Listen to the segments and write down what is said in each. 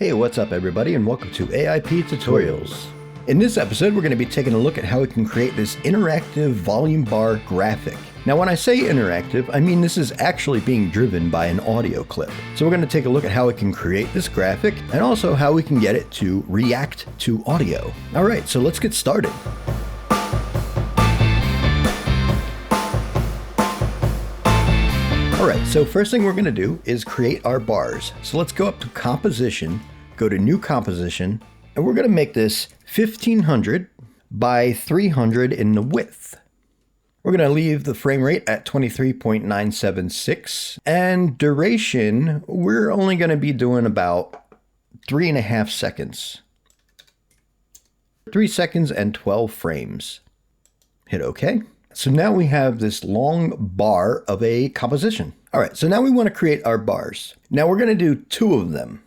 Hey, what's up everybody, and welcome to AIP Tutorials. In this episode, we're going to be taking a look at how we can create this interactive volume bar graphic. Now, when I say interactive, I mean this is actually being driven by an audio clip. So we're going to take a look at how we can create this graphic and also how we can get it to react to audio. All right, so let's get started. All right, so first thing we're going to do is create our bars. So let's go up to Composition, go to New Composition, and we're going to make this 1500 by 300 in the width. We're going to leave the frame rate at 23.976, and duration, we're only going to be doing about 3.5 seconds. 3 seconds and 12 frames. Hit OK. So now we have this long bar of a composition. All right, so now we want to create our bars. Now we're going to do 2 of them.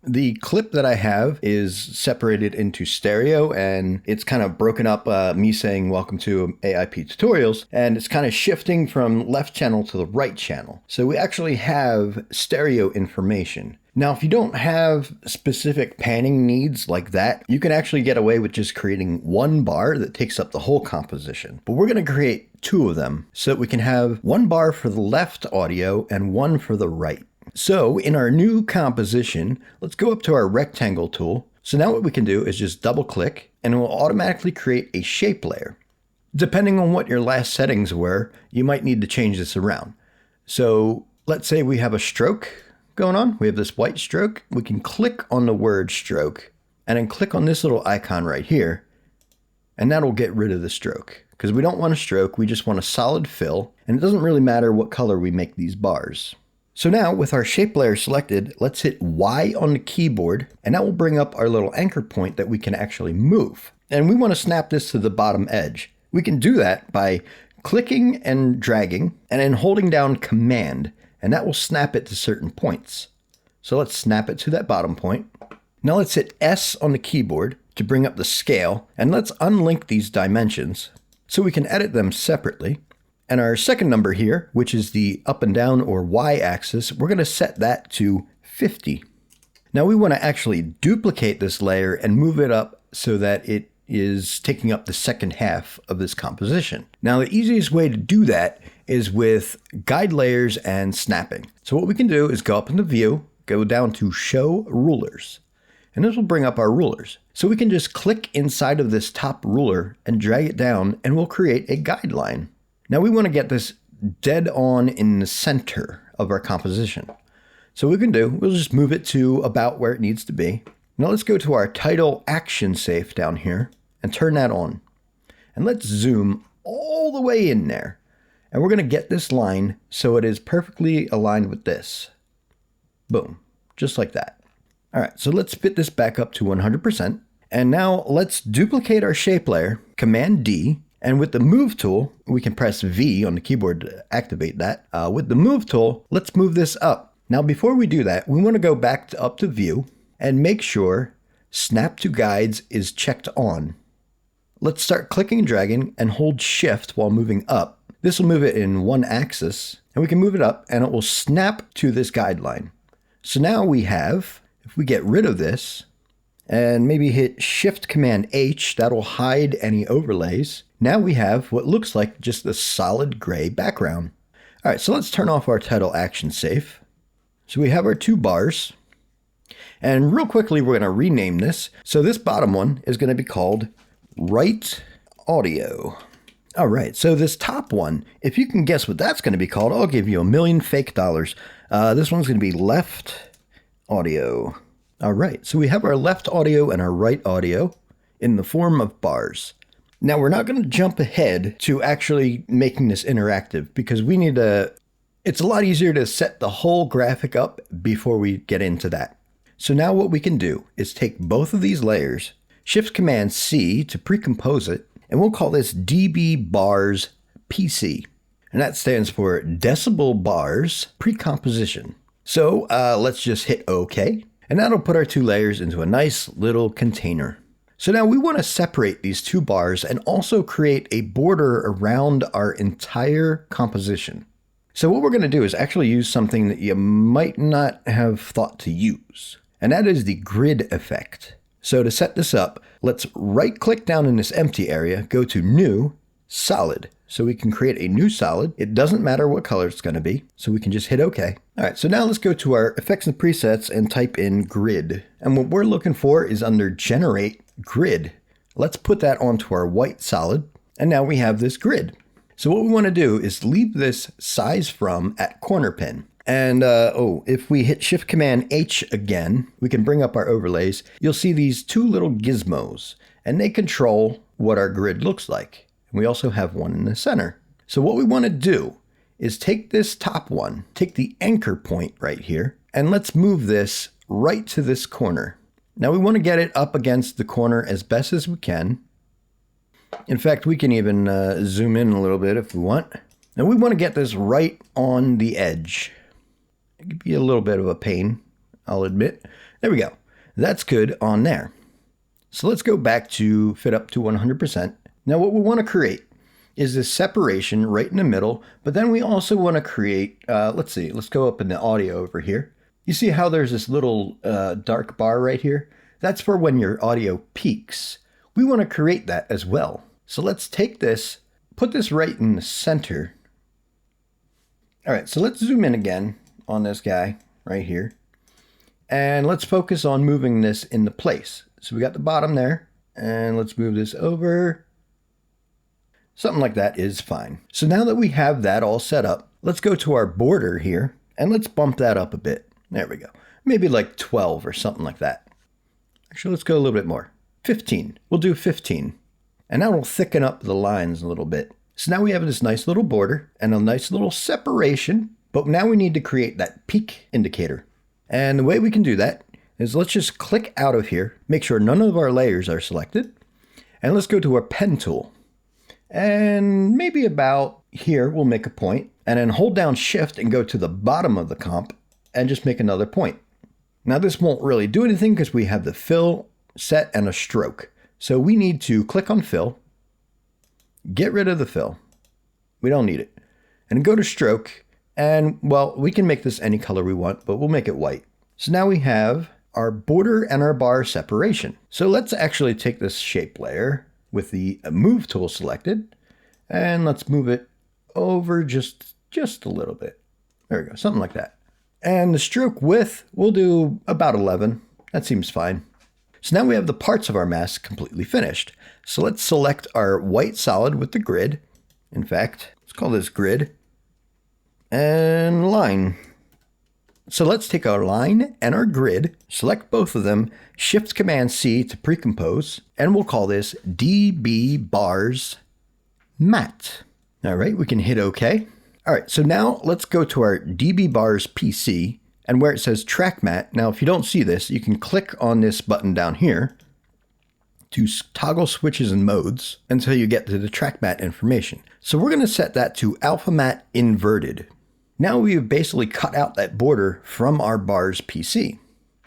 The clip that I have is separated into stereo, and it's kind of broken up me saying welcome to AIP Tutorials, and it's kind of shifting from left channel to the right channel. So we actually have stereo information. Now, if you don't have specific panning needs like that, you can actually get away with just creating one bar that takes up the whole composition. But we're going to create 2 of them so that we can have one bar for the left audio and one for the right. So in our new composition, let's go up to our rectangle tool. So now what we can do is just double click and it will automatically create a shape layer. Depending on what your last settings were, you might need to change this around. So let's say we have a stroke going on. We have this white stroke. We can click on the word stroke and then click on this little icon right here. And that'll get rid of the stroke because we don't want a stroke. We just want a solid fill. And it doesn't really matter what color we make these bars. So now with our shape layer selected, let's hit Y on the keyboard and that will bring up our little anchor point that we can actually move. And we want to snap this to the bottom edge. We can do that by clicking and dragging and then holding down Command, and that will snap it to certain points. So let's snap it to that bottom point. Now let's hit S on the keyboard to bring up the scale, and let's unlink these dimensions so we can edit them separately. And our second number here, which is the up and down or Y axis, we're going to set that to 50. Now we want to actually duplicate this layer and move it up so that it is taking up the second half of this composition. Now the easiest way to do that is with guide layers and snapping. So what we can do is go up into View, go down to Show Rulers, and this will bring up our rulers. So we can just click inside of this top ruler and drag it down and we'll create a guideline. Now we want to get this dead on in the center of our composition. So what we can do, we'll just move it to about where it needs to be. Now let's go to our title action safe down here and turn that on. And let's zoom all the way in there. And we're going to get this line so it is perfectly aligned with this. Boom, just like that. All right, so let's fit this back up to 100%. And now let's duplicate our shape layer, Command D. And with the Move tool, we can press V on the keyboard to activate that. With the Move tool, let's move this up. Now, before we do that, we want to go back up to View and make sure Snap to Guides is checked on. Let's start clicking and dragging and hold Shift while moving up. This will move it in one axis, and we can move it up and it will snap to this guideline. So now we have, if we get rid of this and maybe hit Shift Command H, that'll hide any overlays. Now we have what looks like just a solid gray background. All right, so let's turn off our title action safe. So we have our 2 bars. And real quickly, we're going to rename this. So this bottom one is going to be called Right Audio. All right, so this top one, if you can guess what that's going to be called, I'll give you $1 million fake dollars. This one's going to be Left Audio. All right, so we have our left audio and our right audio in the form of bars. Now we're not going to jump ahead to actually making this interactive because we need to, it's a lot easier to set the whole graphic up before we get into that. So now what we can do is take both of these layers, Shift Command C to pre-compose it, and we'll call this DB Bars PC. And that stands for Decibel Bars Pre-Composition. So let's just hit OK. And that'll put our 2 layers into a nice little container. So now we want to separate these 2 bars and also create a border around our entire composition. So what we're going to do is actually use something that you might not have thought to use. and that is the grid effect. So to set this up, let's right click down in this empty area, go to New, Solid. So we can create a new solid. It doesn't matter what color it's going to be. So we can just hit OK. All right, so now let's go to our effects and presets and type in grid. And what we're looking for is under Generate Grid. Let's put that onto our white solid. And now we have this grid. So what we want to do is leave this size from at corner pin. And if we hit Shift Command H again, we can bring up our overlays. You'll see these two little gizmos, and they control what our grid looks like. We also have one in the center. So what we want to do is take this top one, take the anchor point right here, and let's move this right to this corner. Now we want to get it up against the corner as best as we can. In fact, we can even zoom in a little bit if we want. Now we want to get this right on the edge. It could be a little bit of a pain, I'll admit. There we go. That's good on there. So let's go back to fit up to 100%. Now what we want to create is this separation right in the middle, but then we also want to create, let's go up in the audio over here. You see how there's this little dark bar right here? That's for when your audio peaks. We want to create that as well. So let's take this, put this right in the center. All right, so let's zoom in again on this guy right here. And let's focus on moving this into place. So we got the bottom there, and let's move this over. Something like that is fine. So now that we have that all set up, let's go to our border here and let's bump that up a bit. There we go. Maybe like 12 or something like that. Actually, let's go a little bit more. 15. We'll do 15. And that will thicken up the lines a little bit. So now we have this nice little border and a nice little separation, but now we need to create that peak indicator. And the way we can do that is let's just click out of here, make sure none of our layers are selected, and let's go to our pen tool. And maybe about here, we'll make a point, and then hold down Shift and go to the bottom of the comp and just make another point. Now this won't really do anything because we have the fill set and a stroke. So we need to click on fill, get rid of the fill. We don't need it. And go to stroke, and well, we can make this any color we want, but we'll make it white. So now we have our border and our bar separation. So let's actually take this shape layer with the move tool selected, and let's move it over just a little bit. There we go, something like that. And the stroke width, we'll do about 11. That seems fine. So now we have the parts of our mask completely finished. So let's select our white solid with the grid. In fact, let's call this grid and line. So let's take our line and our grid, select both of them, Shift Command C to pre-compose, and we'll call this DB Bars Matte. All right, we can hit OK. All right, so now let's go to our DB Bars PC, and where it says Track Matte, now if you don't see this, you can click on this button down here to toggle switches and modes until you get to the Track Matte information. So we're going to set that to Alpha Matte Inverted. Now we've basically cut out that border from our bars PC.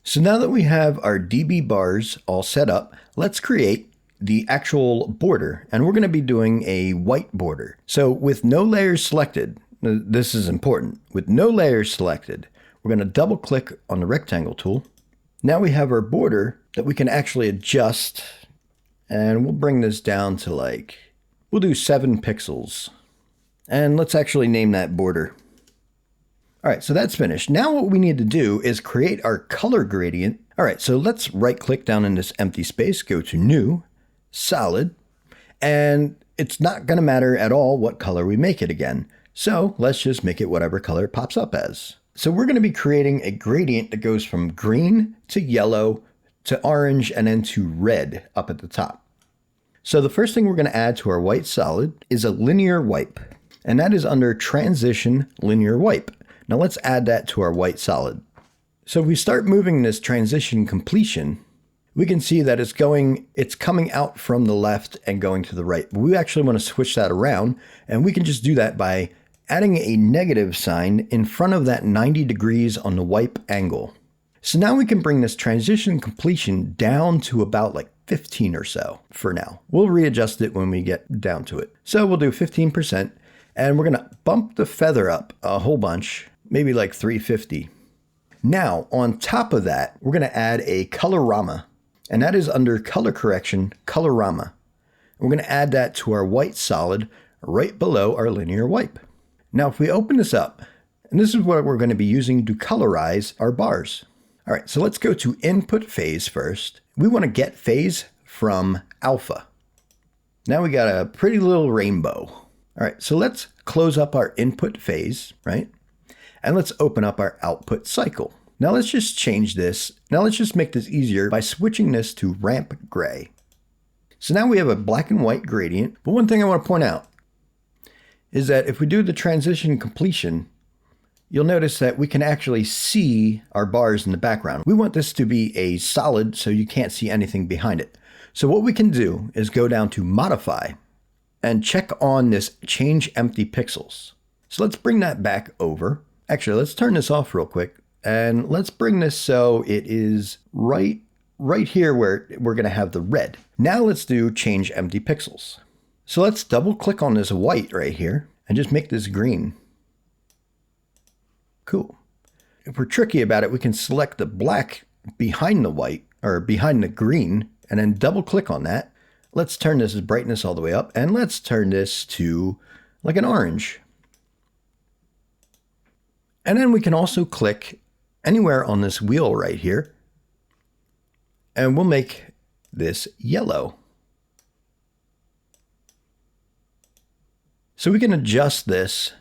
So now that we have our DB bars all set up, let's create the actual border, and we're going to be doing a white border. So with no layers selected, this is important, with no layers selected, we're going to double click on the rectangle tool. Now we have our border that we can actually adjust, and we'll bring this down to we'll do 7 pixels. And let's actually name that border. All right, so that's finished. Now what we need to do is create our color gradient. All right, so let's right click down in this empty space, go to New, Solid, and it's not gonna matter at all what color we make it again. So let's just make it whatever color it pops up as. So we're gonna be creating a gradient that goes from green to yellow to orange and then to red up at the top. So the first thing we're gonna add to our white solid is a linear wipe, and that is under Transition Linear Wipe. Now let's add that to our white solid. So if we start moving this transition completion, we can see that it's coming out from the left and going to the right. But we actually want to switch that around, and we can just do that by adding a negative sign in front of that 90 degrees on the wipe angle. So now we can bring this transition completion down to about 15 or so for now. We'll readjust it when we get down to it. So we'll do 15%, and we're gonna bump the feather up a whole bunch, maybe 350. Now, on top of that, we're going to add a Colorama, and that is under Color Correction, Colorama. We're going to add that to our white solid right below our linear wipe. Now, if we open this up, and this is what we're going to be using to colorize our bars. All right, so let's go to Input Phase first. We want to get phase from alpha. Now we got a pretty little rainbow. All right, so let's close up our input phase, right? And let's open up our output cycle. Now let's just change this. Now let's just make this easier by switching this to ramp gray. So now we have a black and white gradient. But one thing I want to point out is that if we do the transition completion, you'll notice that we can actually see our bars in the background. We want this to be a solid so you can't see anything behind it. So what we can do is go down to Modify and check on this Change Empty Pixels. So let's bring that back over. Actually, let's turn this off real quick and let's bring this so it is right here where we're going to have the red. Now let's do Change Empty Pixels. So let's double click on this white right here and just make this green. Cool. If we're tricky about it, we can select the black behind the white or behind the green and then double click on that. Let's turn this brightness all the way up and let's turn this to like an orange. And then we can also click anywhere on this wheel right here and we'll make this yellow. So we can adjust this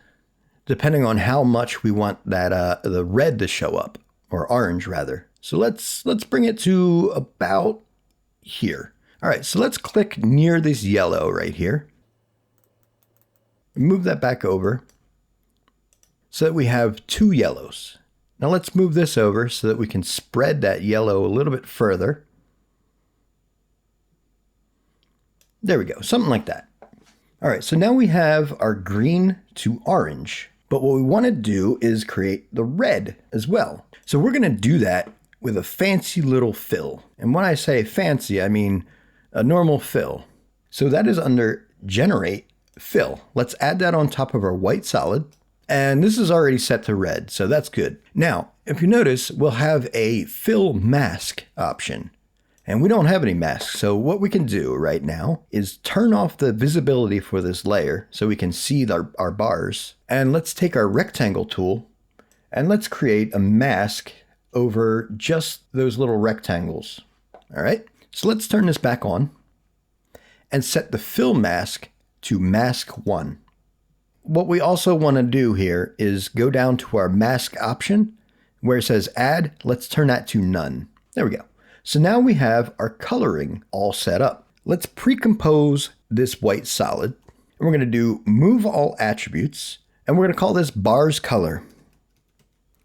depending on how much we want that the red to show up, or orange rather. So let's bring it to about here. All right, so let's click near this yellow right here. Move that back over so that we have two yellows. Now let's move this over so that we can spread that yellow a little bit further. There we go, something like that. All right, so now we have our green to orange, but what we want to do is create the red as well. So we're going to do that with a fancy little fill. And when I say fancy, I mean a normal fill. So that is under Generate Fill. Let's add that on top of our white solid. And this is already set to red, so that's good. Now, if you notice, we'll have a fill mask option. And we don't have any masks, so what we can do right now is turn off the visibility for this layer so we can see our bars. And let's take our rectangle tool and let's create a mask over just those little rectangles. All right, so let's turn this back on and set the fill mask to mask 1. What we also want to do here is go down to our mask option where it says add. Let's turn that to none. There we go. So now we have our coloring all set up. Let's pre-compose this white solid. And we're going to do move all attributes and we're going to call this bars color.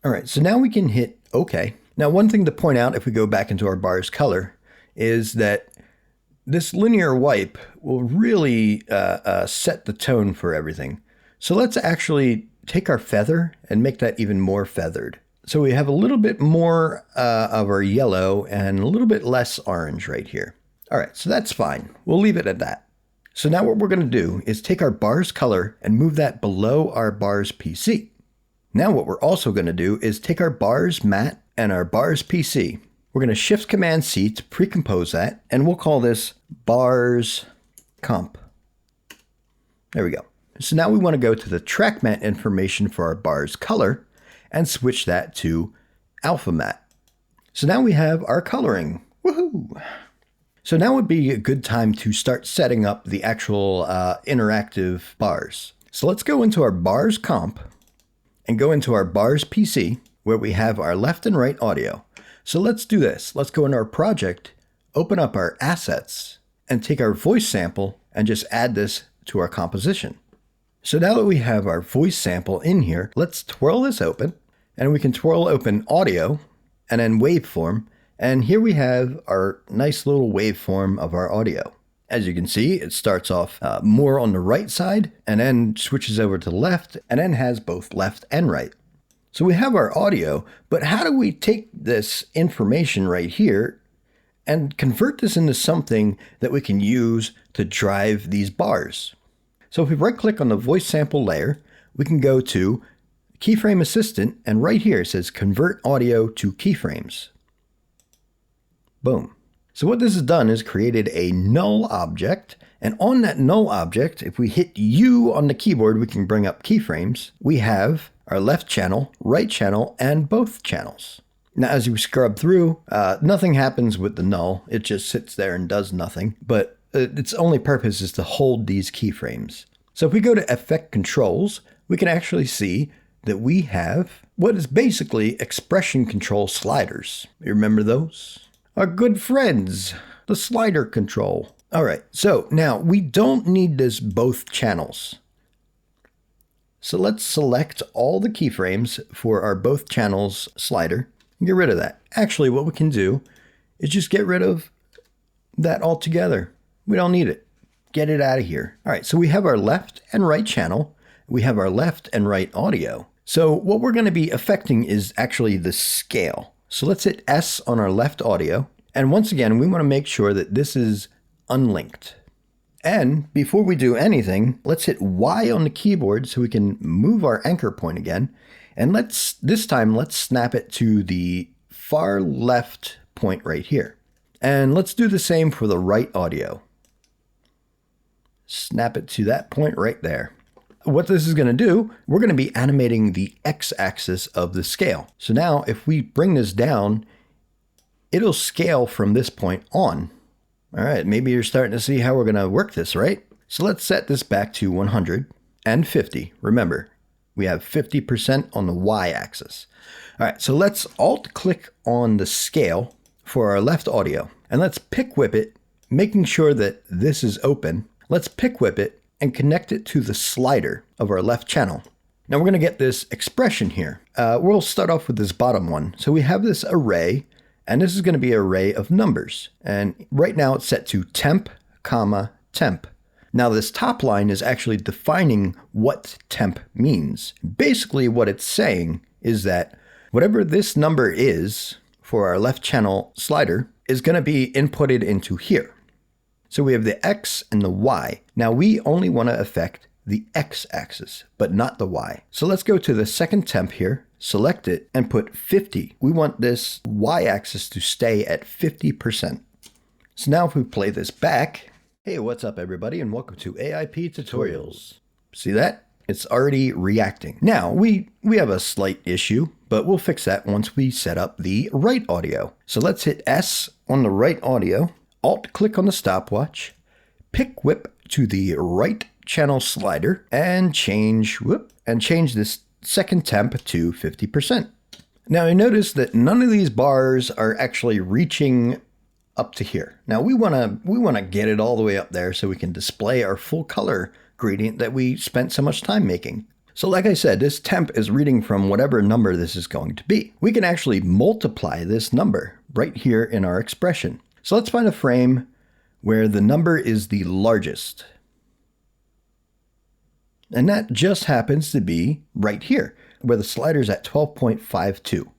All right, so now we can hit OK. Now, one thing to point out if we go back into our bars color is that this linear wipe will really set the tone for everything. So let's actually take our feather and make that even more feathered. So we have a little bit more of our yellow and a little bit less orange right here. All right, so that's fine. We'll leave it at that. So now what we're going to do is take our bars color and move that below our bars PC. Now what we're also going to do is take our bars matte and our bars PC. We're going to Shift Command C to pre-compose that, and we'll call this bars comp. There we go. So now we want to go to the track matte information for our bars color and switch that to alpha matte. So now we have our coloring. Woohoo! So now would be a good time to start setting up the actual interactive bars. So let's go into our bars comp and go into our bars PC where we have our left and right audio. So let's do this. Let's go into our project, open up our assets, and take our voice sample and just add this to our composition. So now that we have our voice sample in here, let's twirl this open. And we can twirl open audio and then waveform. And here we have our nice little waveform of our audio. As you can see, it starts off more on the right side and then switches over to the left and then has both left and right. So we have our audio, but how do we take this information right here and convert this into something that we can use to drive these bars? So if we right click on the voice sample layer, we can go to Keyframe Assistant, and right here it says Convert Audio to Keyframes. Boom. So what this has done is created a null object, and on that null object, if we hit U on the keyboard, we can bring up keyframes. We have our left channel, right channel, and both channels. Now, as you scrub through, nothing happens with the null. It just sits there and does nothing, but its only purpose is to hold these keyframes. So if we go to Effect Controls, we can actually see that we have what is basically expression control sliders. You remember those? Our good friends, the slider control. All right, so now we don't need this both channels. So let's select all the keyframes for our both channels slider and get rid of that. Actually, what we can do is just get rid of that altogether. We don't need it. Get it out of here. All right, so we have our left and right channel. We have our left and right audio. So what we're going to be affecting is actually the scale. So let's hit S on our left audio. And once again, we want to make sure that this is unlinked. And before we do anything, let's hit Y on the keyboard so we can move our anchor point again. And this time, let's snap it to the far left point right here. And let's do the same for the right audio. Snap it to that point right there. What this is going to do, we're going to be animating the x-axis of the scale. So now if we bring this down, it'll scale from this point on. All right, maybe you're starting to see how we're going to work this, right? So let's set this back to 150. Remember, we have 50% on the y-axis. All right, so let's alt-click on the scale for our left audio. And let's pick whip it, making sure that this is open. Let's pick whip it and connect it to the slider of our left channel. Now we're going to get this expression here. We'll start off with this bottom one. So we have this array, and this is going to be an array of numbers. And right now it's set to temp, comma, temp. Now this top line is actually defining what temp means. Basically what it's saying is that whatever this number is for our left channel slider is going to be inputted into here. So we have the X and the Y. Now we only want to affect the X axis, but not the Y. So let's go to the second temp here, select it and put 50. We want this Y axis to stay at 50%. So now if we play this back, hey, what's up everybody and welcome to AIP Tutorials. See that? It's already reacting. Now we have a slight issue, but we'll fix that once we set up the right audio. So let's hit S on the right audio, alt click on the stopwatch, pick whip to the right channel slider and change this second temp to 50%. Now I notice that none of these bars are actually reaching up to here. Now we want to get it all the way up there so we can display our full color gradient that we spent so much time making. So like I said, this temp is reading from whatever number this is going to be. We can actually multiply this number right here in our expression. So let's find a frame where the number is the largest. And that just happens to be right here, where the slider's at 12.52.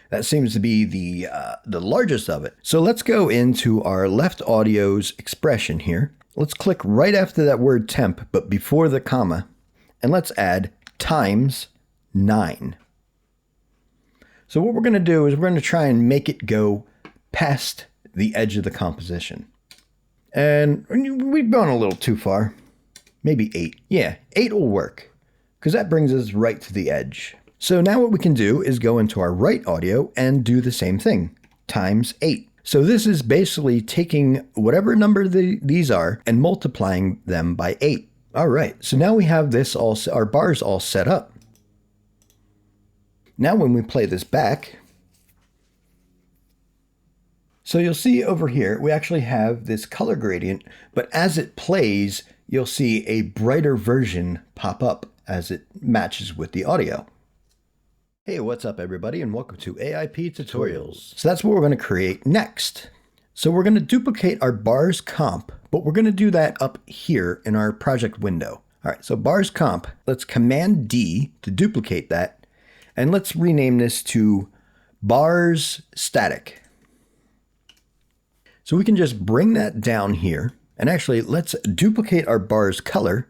That seems to be the largest of it. So let's go into our left audio's expression here. Let's click right after that word temp, but before the comma, and let's add times 9. So what we're going to do is we're going to try and make it go past the edge of the composition. And we've gone a little too far. Maybe 8. Yeah, 8 will work, because that brings us right to the edge. So now what we can do is go into our right audio and do the same thing, times 8. So this is basically taking whatever number these are and multiplying them by 8. All right, so now we have this our bars all set up. Now when we play this back, so you'll see over here, we actually have this color gradient, but as it plays, you'll see a brighter version pop up as it matches with the audio. Hey, what's up everybody and welcome to AIP Tutorials. So that's what we're going to create next. So we're going to duplicate our bars comp, but we're going to do that up here in our project window. All right, so bars comp, let's Command D to duplicate that. And let's rename this to bars static. So we can just bring that down here. And actually, let's duplicate our bars color,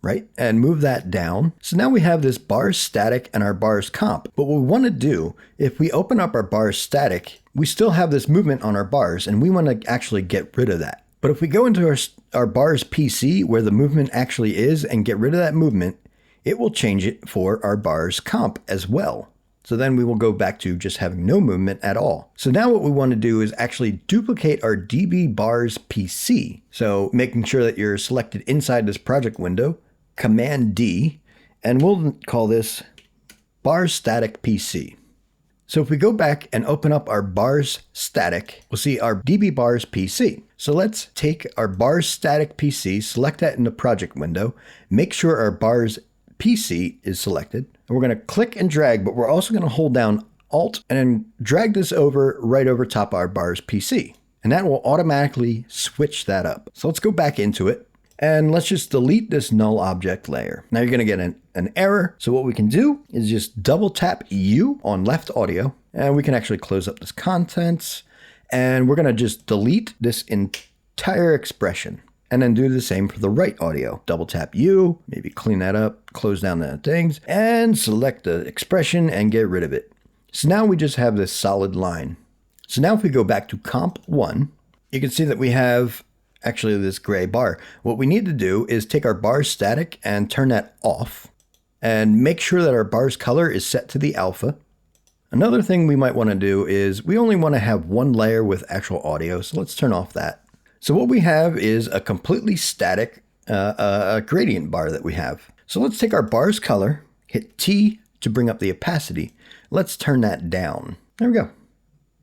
right? And move that down. So now we have this bars static and our bars comp. But what we want to do, if we open up our bars static, we still have this movement on our bars and we want to actually get rid of that. But if we go into our bars PC where the movement actually is and get rid of that movement, it will change it for our bars comp as well. So then we will go back to just having no movement at all. So now what we want to do is actually duplicate our DB bars PC. So making sure that you're selected inside this project window, Command D, and we'll call this bars static PC. So if we go back and open up our bars static, we'll see our DB bars PC. So let's take our bars static PC, select that in the project window, make sure our bars PC is selected. And we're going to click and drag, but we're also going to hold down Alt and then drag this over right over top of our bars PC. And that will automatically switch that up. So let's go back into it and let's just delete this null object layer. Now you're going to get an error. So what we can do is just double tap U on left audio and we can actually close up this contents and we're going to just delete this entire expression. And then do the same for the right audio. Double tap U, maybe clean that up, close down the things, and select the expression and get rid of it. So now we just have this solid line. So now if we go back to comp 1, you can see that we have actually this gray bar. What we need to do is take our bars static and turn that off and make sure that our bars color is set to the alpha. Another thing we might want to do is we only want to have one layer with actual audio. So let's turn off that. So what we have is a completely static gradient bar that we have. So let's take our bars color, hit T to bring up the opacity. Let's turn that down. There we go.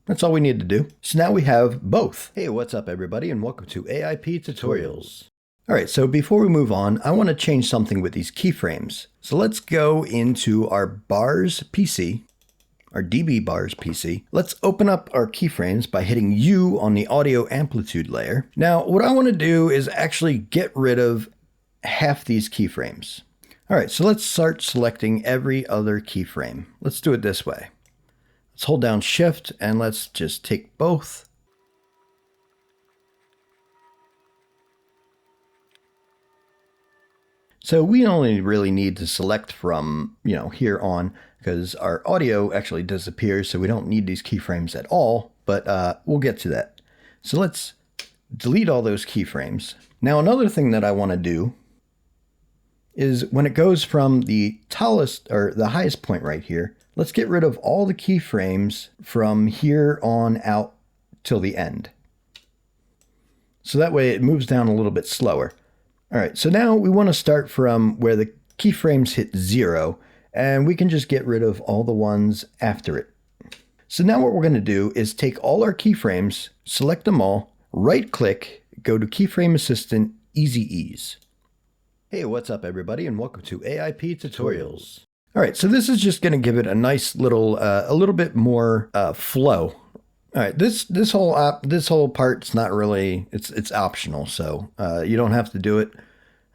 That's all we need to do. So now we have both. Hey, what's up everybody and welcome to AIP Tutorials. All right, so before we move on, I want to change something with these keyframes. So let's go into our bars PC. Our DB bars PC. Let's open up our keyframes by hitting U on the audio amplitude layer. Now, what I want to do is actually get rid of half these keyframes. All right, so let's start selecting every other keyframe. Let's do it this way. Let's hold down Shift and let's just take both. So we only really need to select from, here on, because our audio actually disappears, so we don't need these keyframes at all, but we'll get to that. So let's delete all those keyframes. Now another thing that I want to do is when it goes from the tallest or the highest point right here, let's get rid of all the keyframes from here on out till the end. So that way it moves down a little bit slower. All right, so now we want to start from where the keyframes hit 0, and we can just get rid of all the ones after it. So now what we're going to do is take all our keyframes, select them all, right click, go to Keyframe Assistant, Easy Ease. Hey, what's up everybody and welcome to AIP Tutorials. All right, so this is just going to give it a nice little, a little bit more flow. All right, this whole part's not really, it's optional, so you don't have to do it.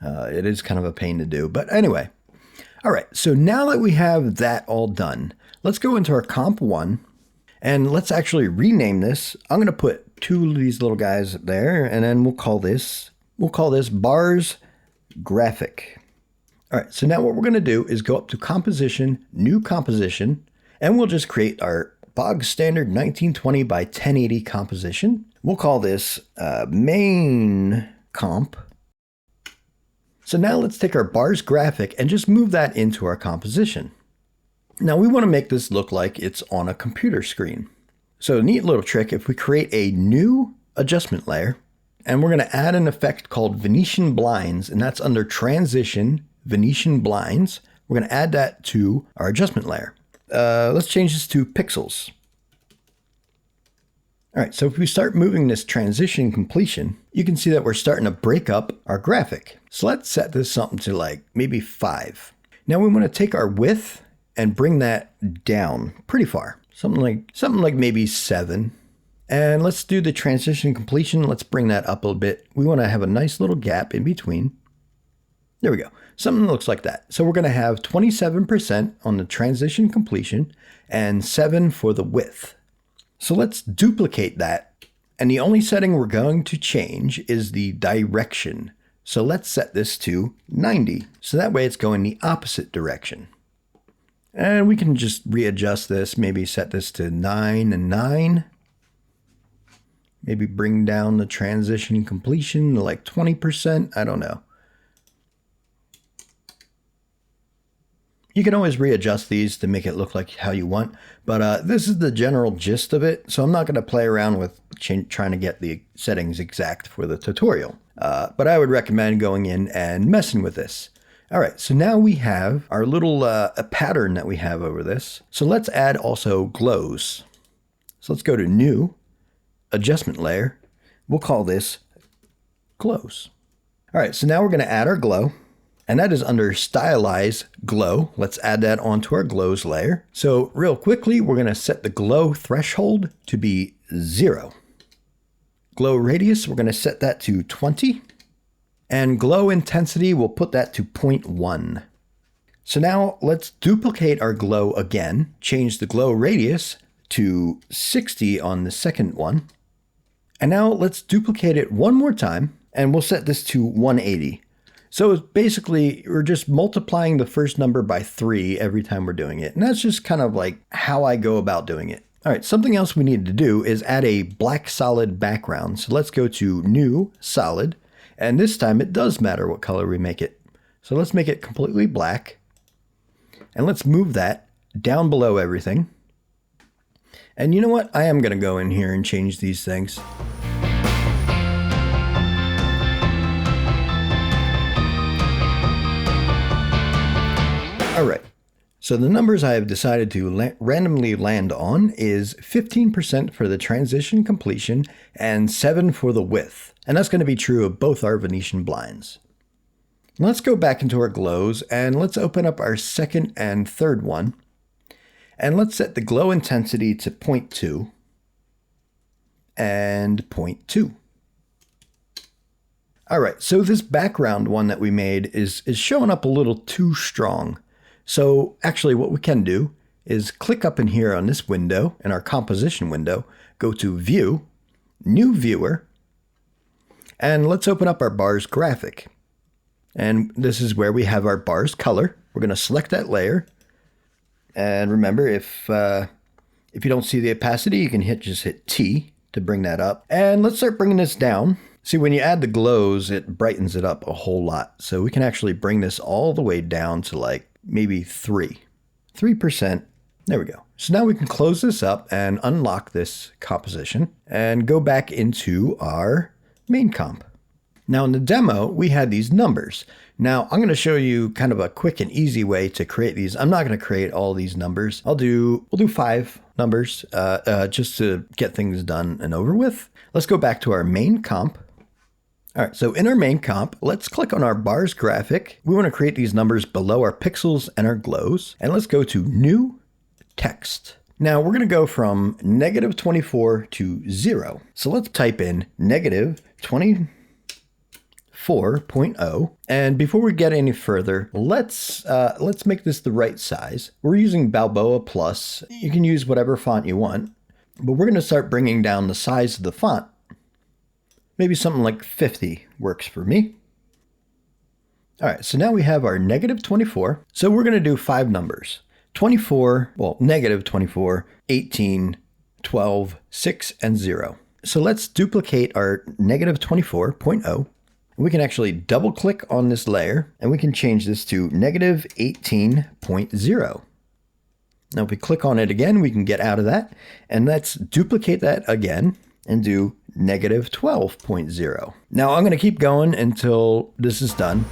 It is kind of a pain to do, but anyway. All right, so now that we have that all done, let's go into our comp 1 and let's actually rename this. I'm going to put 2 of these little guys there, and then we'll call this bars graphic. All right, so now what we're going to do is go up to composition, new composition, and we'll just create our bog standard 1920 by 1080 composition. We'll call this main comp. So now let's take our bars graphic and just move that into our composition. Now we want to make this look like it's on a computer screen. So a neat little trick, if we create a new adjustment layer, and we're going to add an effect called Venetian blinds, and that's under transition, Venetian blinds. We're going to add that to our adjustment layer. Let's change this to pixels. All right, so if we start moving this transition completion, you can see that we're starting to break up our graphic. So let's set this something to like maybe 5. Now we want to take our width and bring that down pretty far. Something like maybe 7. And let's do the transition completion. Let's bring that up a little bit. We want to have a nice little gap in between. There we go. Something that looks like that. So we're going to have 27% on the transition completion and 7 for the width. So let's duplicate that. And the only setting we're going to change is the direction. So let's set this to 90. So that way it's going the opposite direction. And we can just readjust this, maybe set this to 9 and 9. Maybe bring down the transition completion to like 20%. I don't know. You can always readjust these to make it look like how you want, but this is the general gist of it. So I'm not going to play around with trying to get the settings exact for the tutorial, but I would recommend going in and messing with this. All right, so now we have our little a pattern that we have over this. So let's add also glows. So let's go to New, Adjustment Layer. We'll call this Glows. All right, so now we're going to add our glow. And that is under Stylize Glow. Let's add that onto our glows layer. So real quickly, we're going to set the glow threshold to be 0. Glow radius, we're going to set that to 20. And glow intensity, we'll put that to 0.1. So now let's duplicate our glow again. Change the glow radius to 60 on the second one. And now let's duplicate it one more time. And we'll set this to 180. So basically, we're just multiplying the first number by 3 every time we're doing it. And that's just kind of like how I go about doing it. All right, something else we need to do is add a black solid background. So let's go to New, Solid. And this time it does matter what color we make it. So let's make it completely black. And let's move that down below everything. And you know what? I am going to go in here and change these things. All right, so the numbers I have decided to randomly land on is 15% for the transition completion and 7 for the width. And that's going to be true of both our Venetian blinds. Let's go back into our glows and let's open up our second and third one. And let's set the glow intensity to 0.2 and 0.2. All right, so this background one that we made is showing up a little too strong. So actually what we can do is click up in here on this window, in our composition window, go to View, New Viewer, and let's open up our bars graphic. And this is where we have our bars color. We're going to select that layer. And remember, if you don't see the opacity, you can just hit T to bring that up. And let's start bringing this down. See, when you add the glows, it brightens it up a whole lot. So we can actually bring this all the way down to like maybe 3%. There we go. So now we can close this up and unlock this composition and go back into our main comp. Now in the demo, we had these numbers. Now I'm going to show you kind of a quick and easy way to create these. I'm not going to create all these numbers. We'll do 5 numbers just to get things done and over with. Let's go back to our main comp. All right, so in our main comp, let's click on our bars graphic. We want to create these numbers below our pixels and our glows. And let's go to New, Text. Now we're going to go from -24 to 0. So let's type in -24.0. And before we get any further, let's make this the right size. We're using Balboa Plus. You can use whatever font you want, but we're going to start bringing down the size of the font. Maybe something like 50 works for me. All right, so now we have our -24. So we're going to do 5 numbers. 24, well, -24, 18, 12, 6, and 0. So let's duplicate our -24.0. We can actually double click on this layer and we can change this to -18.0. Now if we click on it again, we can get out of that. And let's duplicate that again and do -12.0. Now I'm going to keep going until this is done.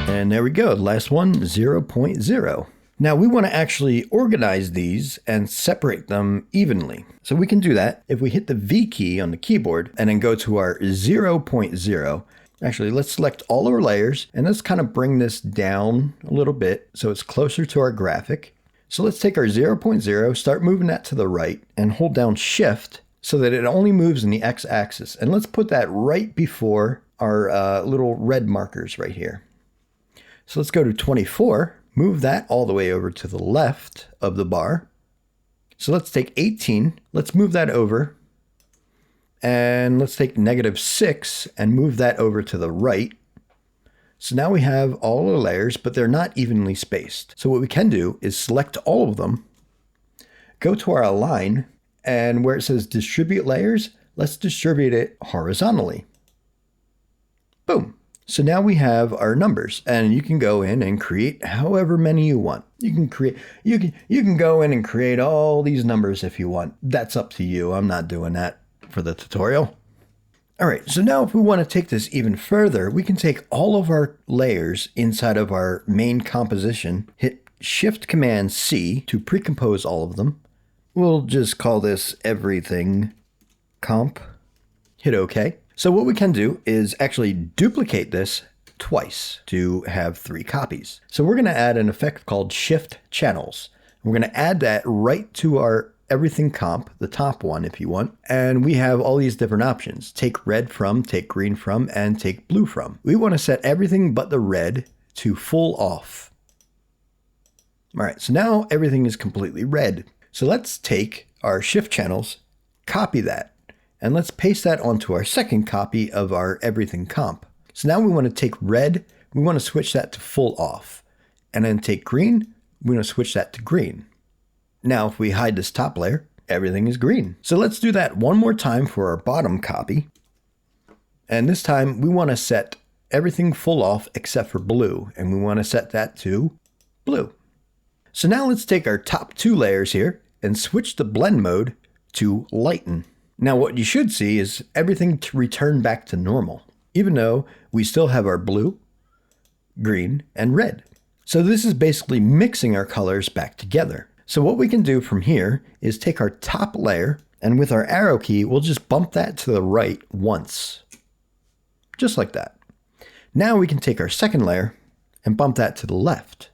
And there we go, last one, 0.0. Now we want to actually organize these and separate them evenly. So we can do that if we hit the V key on the keyboard and then go to our 0.0. Actually, let's select all our layers and let's kind of bring this down a little bit so it's closer to our graphic. So let's take our 0.0, start moving that to the right and hold down Shift so that it only moves in the X-axis. And let's put that right before our little red markers right here. So let's go to 24, move that all the way over to the left of the bar. So let's take 18, let's move that over, and let's take -6 and move that over to the right. So now we have all the layers, but they're not evenly spaced. So what we can do is select all of them, go to our align, and where it says distribute layers, let's distribute it horizontally. Boom. So now we have our numbers, and you can go in and create however many you want. You can go in and create all these numbers if you want. That's up to you. I'm not doing that for the tutorial. All right, so now if we want to take this even further, we can take all of our layers inside of our main composition, hit Shift-Command-C to pre-compose all of them. We'll just call this everything comp. Hit OK. So what we can do is actually duplicate this twice to have 3 copies. So we're going to add an effect called Shift Channels. We're going to add that right to our everything comp, the top one if you want. And we have all these different options. Take red from, take green from, and take blue from. We want to set everything but the red to full off. All right, so now everything is completely red. So let's take our Shift Channels, copy that, and let's paste that onto our second copy of our everything comp. So now we want to take red, we want to switch that to full off. And then take green, we want to switch that to green. Now if we hide this top layer, everything is green. So let's do that one more time for our bottom copy. And this time we want to set everything full off except for blue. And we want to set that to blue. So now let's take our top 2 layers here and switch the blend mode to lighten. Now what you should see is everything to return back to normal, even though we still have our blue, green, and red. So this is basically mixing our colors back together. So what we can do from here is take our top layer, and with our arrow key, we'll just bump that to the right once. Just like that. Now we can take our second layer and bump that to the left.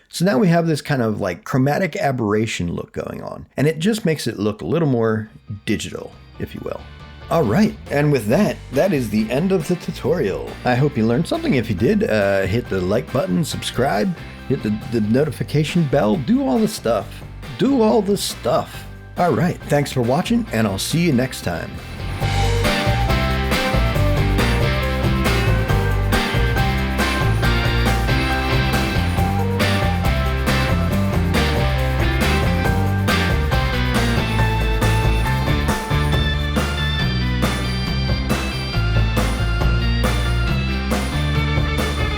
So now we have this kind of like chromatic aberration look going on, and it just makes it look a little more digital, if you will. All right, and with that, that is the end of the tutorial. I hope you learned something. If you did, hit the like button, subscribe, hit the notification bell, do all the stuff. Do all the stuff. All right, thanks for watching, and I'll see you next time.